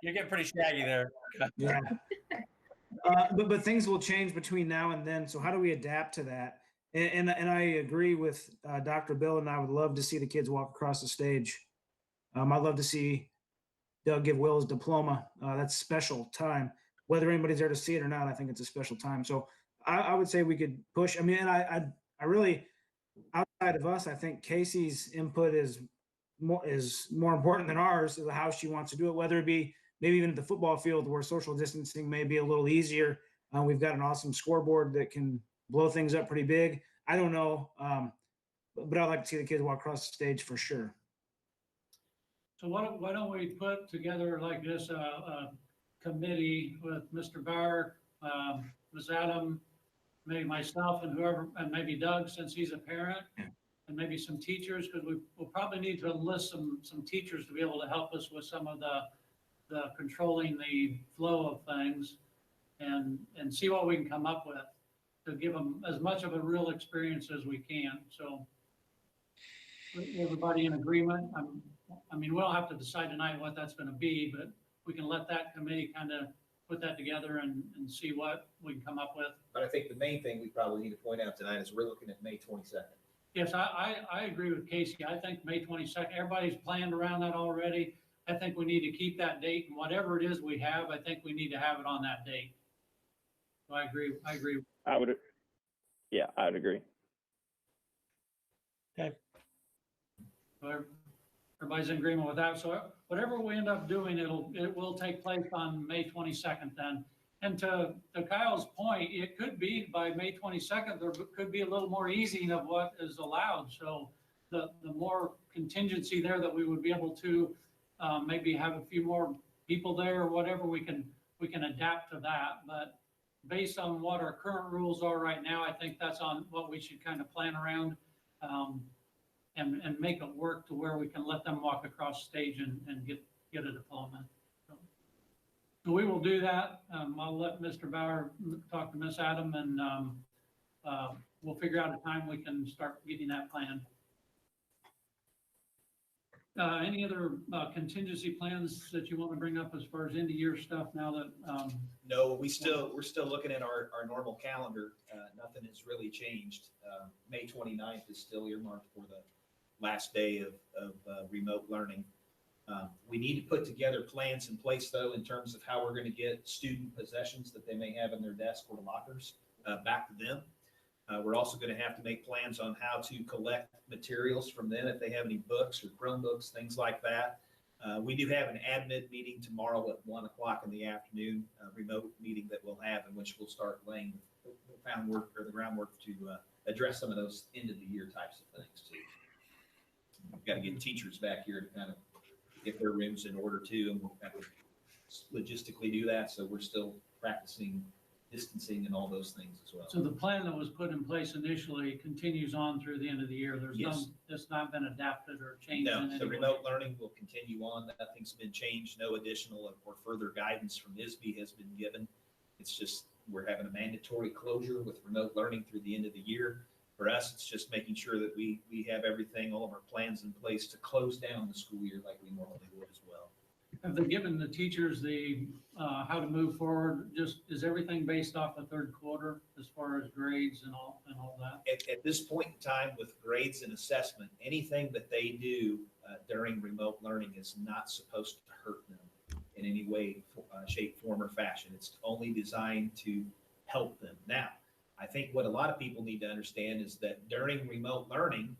you're getting pretty shaggy there. Yeah. But things will change between now and then. So how do we adapt to that? And I agree with Dr. Bill, and I would love to see the kids walk across the stage. I'd love to see Doug give Will his diploma. That's special time. whether anybody's there to see it or not, I think it's a special time. So I would say we could push. I mean, and I really, outside of us, I think Casey's input is more important than ours as to how she wants to do it, whether it be maybe even at the football field where social distancing may be a little easier. We've got an awesome scoreboard that can blow things up pretty big. I don't know, but I'd like to see the kids walk across the stage for sure. So why don't we put together like this, committee with Mr. Bauer, Ms. Adam, maybe myself and whoever, and maybe Doug, since he's a parent, and maybe some teachers, because we'll probably need to enlist some teachers to be able to help us with some of the controlling the flow of things, and see what we can come up with to give them as much of a real experience as we can. So everybody in agreement? I mean, we don't have to decide tonight what that's going to be, but we can let that committee kind of put that together and see what we can come up with. But I think the main thing we probably need to point out tonight is we're looking at May 22nd. Yes, I agree with Casey. I think May 22nd, everybody's planned around that already. I think we need to keep that date, and whatever it is we have, I think we need to have it on that date. So I agree. I would agree. Okay. So everybody's in agreement with that. So whatever we end up doing, it will take place on May 22nd then. And to Kyle's point, it could be by May 22nd, there could be a little more easing of what is allowed. So the more contingency there that we would be able to maybe have a few more people there or whatever, we can adapt to that. But based on what our current rules are right now, I think that's on what we should kind of plan around and make it work to where we can let them walk across stage and get a diploma. So we will do that. I'll let Mr. Bauer talk to Miss Adam, and we'll figure out a time we can start getting that planned. Any other contingency plans that you want to bring up as far as end of year stuff now that? No, we're still looking at our normal calendar. Nothing has really changed. May 29th is still earmarked for the last day of remote learning. We need to put together plans in place, though, in terms of how we're going to get student possessions that they may have in their desk or lockers back to them. We're also going to have to make plans on how to collect materials from them if they have any books or Chromebooks, things like that. We do have an admin meeting tomorrow at 1 o'clock in the afternoon, a remote meeting that we'll have in which we'll start laying the groundwork to address some of those end of the year types of things too. We've got to get teachers back here to kind of get their rooms in order too, and we'll have to logistically do that. So we're still practicing distancing and all those things as well. So the plan that was put in place initially continues on through the end of the year. There's Yes. it's not been adapted or changed. No, in any the way. remote learning will continue on. Nothing's been changed. No additional or further guidance from ISB has been given. It's just we're having a mandatory closure with remote learning through the end of the year. For us, it's just making sure that we have everything, all of our plans in place to close down the school year like we normally would as well. Have they given the teachers the how to move forward? Just is everything based off the third quarter as far as grades and all that? At this point in time, with grades and assessment, anything that they do during remote learning is not supposed to hurt them in any way, shape, form, or fashion. It's only designed to help them. Now, I think what a lot of people need to understand is that during remote learning,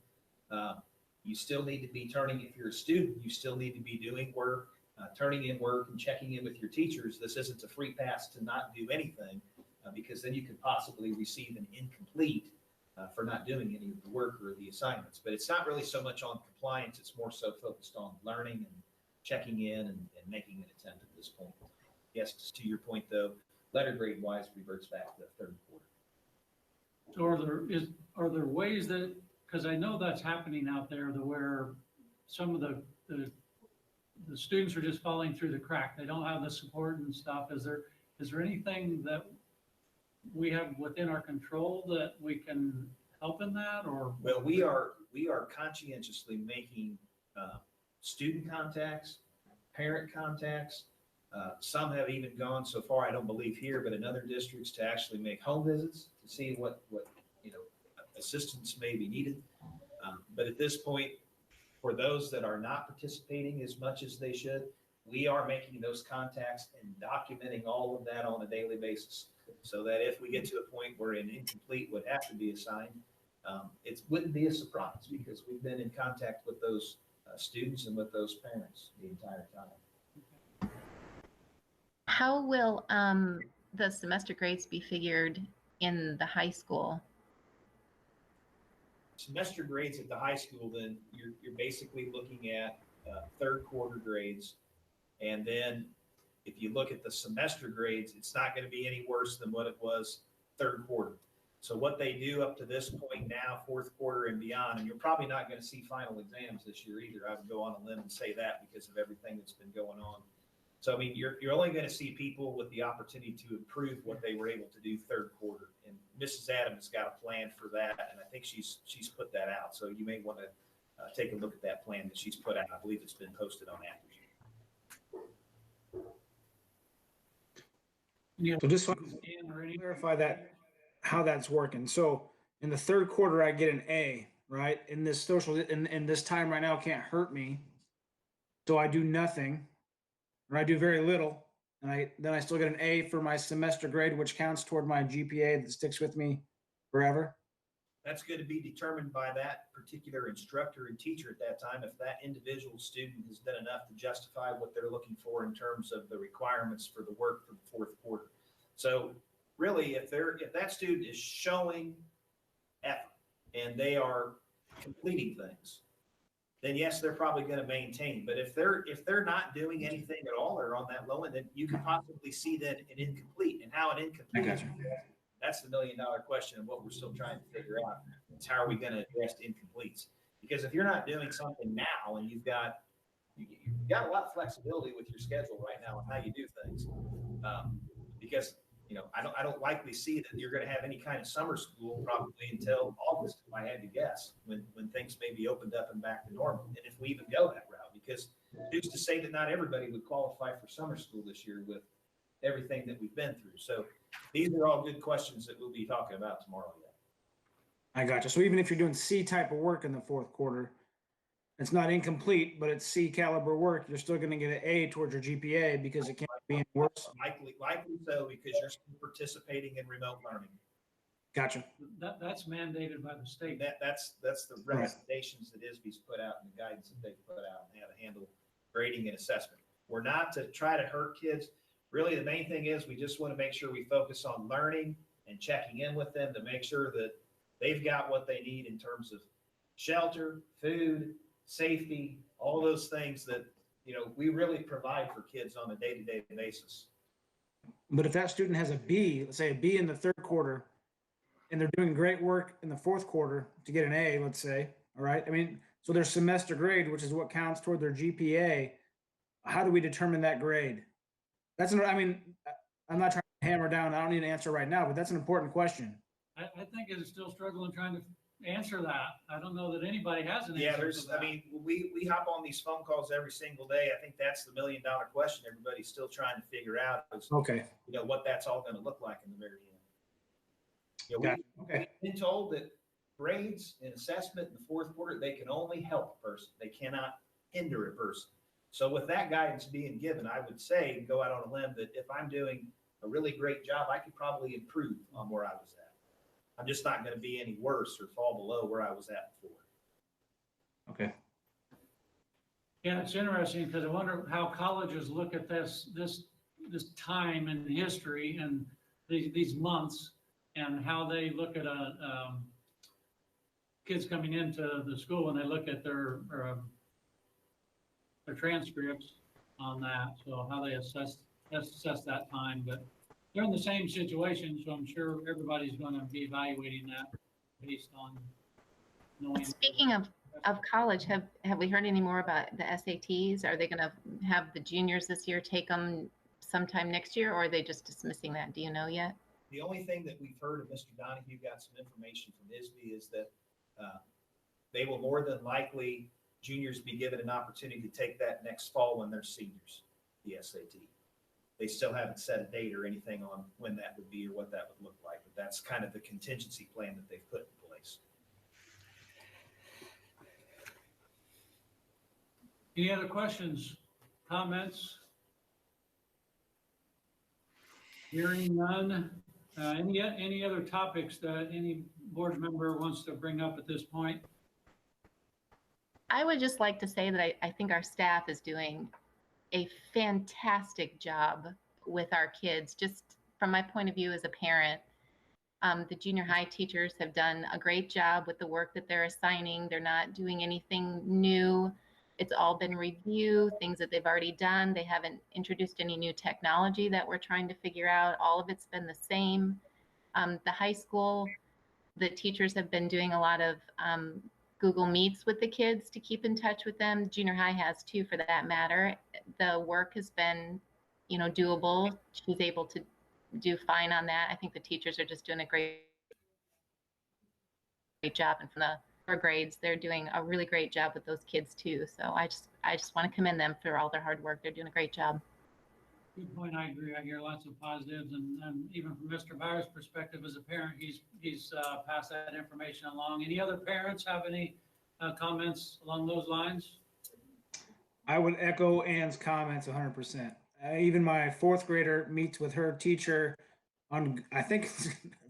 you still need to be turning, if you're a student, you still need to be doing work, turning in work and checking in with your teachers. This isn't a free pass to not do anything because then you could possibly receive an incomplete for not doing any of the work or the assignments. But it's not really so much on compliance. It's more so focused on learning and checking in and making an attempt at this point. Yes, to your point though, letter grade wise reverts back to the third quarter. So are there ways that, because I know that's happening out there, where some of the students are just falling through the crack. They don't have the support and stuff. Is there anything that we have within our control that we can help in that? Or well, we are conscientiously making student contacts, parent contacts. Some have even gone so far, I don't believe here, but in other districts, to actually make home visits to see what assistance may be needed. But at this point, for those that are not participating as much as they should, we are making those contacts and documenting all of that on a daily basis. So that if we get to a point where an incomplete would have to be assigned, it wouldn't be a surprise because we've been in contact with those students and with those parents the entire time. How will the semester grades be figured in the high school? Semester grades at the high school, then you're basically looking at third quarter grades. And then if you look at the semester grades, it's not going to be any worse than what it was third quarter. So what they do up to this point now, fourth quarter and beyond, and you're probably not going to see final exams this year either. I would go on a limb and say that because of everything that's been going on. So, I mean, you're only going to see people with the opportunity to improve what they were able to do third quarter. And Mrs. Adams has got a plan for that, and I think she's put that out. So you may want to take a look at that plan that she's put out. I believe it's been posted on Apple. So just want to clarify that, how that's working. So in the third quarter, I get an A, right? In this in this time right now can't hurt me. So I do nothing, or I do very little. And then I still get an A for my semester grade, which counts toward my GPA that sticks with me forever. That's going to be determined by that particular instructor and teacher at that time. If that individual student has done enough to justify what they're looking for in terms of the requirements for the work for the fourth quarter. So really, if that student is showing effort and they are completing things, then yes, they're probably going to maintain. But if they're not doing anything at all or on that low end, then you could possibly see that an incomplete. And how an incomplete, that's the $1 million question and what we're still trying to figure out. It's how are we going to address incompletes? Because if you're not doing something now and you've got a lot of flexibility with your schedule right now on how you do things, because I don't likely see that you're going to have any kind of summer school probably until August, if I had to guess, when things may be opened up and back to normal. And if we even go that route, because who's to say that not everybody would qualify for summer school this year with everything that we've been through. So these are all good questions that we'll be talking about tomorrow. Yet. I got you. So even if you're doing C type of work in the fourth quarter, it's not incomplete, but it's C caliber work, you're still going to get an A towards your GPA because it can't be any worse. Likely so, because you're still participating in remote learning. Gotcha. That's mandated by the state. That's the recommendations that ISB's put out and the guidance that they've put out and how to handle grading and assessment. We're not to try to hurt kids. Really, the main thing is we just want to make sure we focus on learning and checking in with them to make sure that they've got what they need in terms of shelter, food, safety, all those things that, we really provide for kids on a day-to-day basis. But if that student has a B, let's say a B in the third quarter, and they're doing great work in the fourth quarter to get an A, let's say, all right? I mean, so their semester grade, which is what counts toward their GPA, how do we determine that grade? I'm not trying to hammer down, I don't need an answer right now, but that's an important question. I think it's still struggling trying to answer that. I don't know that anybody has an answer. Yeah, we hop on these phone calls every single day. I think that's the $1 million question everybody's still trying to figure out is, okay, what that's all going to look like in the very end. We've been told that grades and assessment in the fourth quarter, they can only help a person. They cannot hinder a person. So with that guidance being given, I would say, go out on a limb, that if I'm doing a really great job, I could probably improve on where I was at. I'm just not going to be any worse or fall below where I was at before. Okay. Yeah, it's interesting because I wonder how colleges look at this time in history and these months, and how they look at kids coming into the school when they look at their transcripts on that. So how they assess that time, but they're in the same situation, so I'm sure everybody's going to be evaluating that based on knowing. Speaking of college, have we heard any more about the SATs? Are they going to have the juniors this year take them sometime next year, or are they just dismissing that? Do you know yet? The only thing that we've heard of Mr. Donahue got some information from ISB is that they will more than likely, juniors be given an opportunity to take that next fall when they're seniors, the SAT. They still haven't set a date or anything on when that would be or what that would look like, but that's kind of the contingency plan that they've put in place. Any other questions, comments? Hearing none. Any other topics that any board member wants to bring up at this point? I would just like to say that I think our staff is doing a fantastic job with our kids. Just from my point of view as a parent, the junior high teachers have done a great job with the work that they're assigning. They're not doing anything new. It's all been review, things that they've already done. They haven't introduced any new technology that we're trying to figure out. All of it's been the same. The high school, the teachers have been doing a lot of Google Meets with the kids to keep in touch with them. Junior high has too, for that matter. The work has been, doable. She's able to do fine on that. I think the teachers are just doing a great job, and from the lower grades, they're doing a really great job with those kids too. So I just want to commend them for all their hard work. They're doing a great job. Good point. I agree. I hear lots of positives, and even from Mr. Byers' perspective as a parent, he's passed that information along. Any other parents have any comments along those lines? I would echo Ann's comments 100%. Even my fourth grader meets with her teacher on, I think,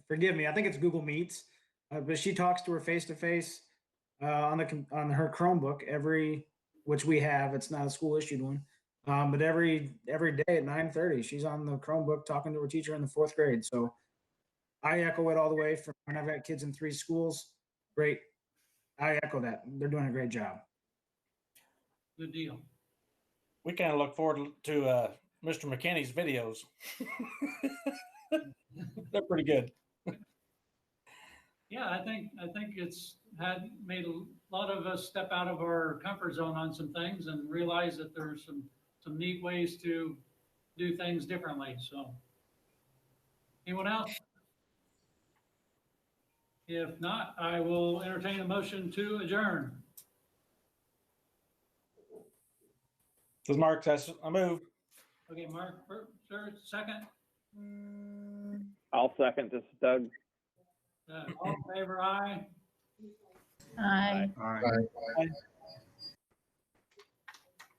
forgive me, I think it's Google Meets, but she talks to her face to face on her Chromebook which we have. It's not a school issued one, but every day at 9:30, she's on the Chromebook talking to her teacher in the fourth grade. So I echo it all the way from when I've got kids in 3 schools. Great. I echo that. They're doing a great job. Good deal. We kind of look forward to Mr. McKinney's videos. They're pretty good. Yeah, I think it's had made a lot of us step out of our comfort zone on some things and realize that there's some neat ways to do things differently. So, anyone else? If not, I will entertain a motion to adjourn. This is Mark. I move. Okay, Mark, sir, second. I'll second. This is Doug. All in favor, aye. Aye. All right. Aye.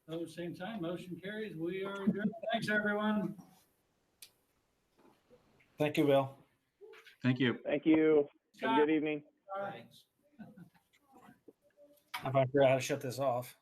Those same sign, motion carries. We are adjourned. Thanks, everyone. Thank you, Bill. Thank you. Thank you. Have a Scott. good evening. All right. Thanks. If I figure out how to shut this off.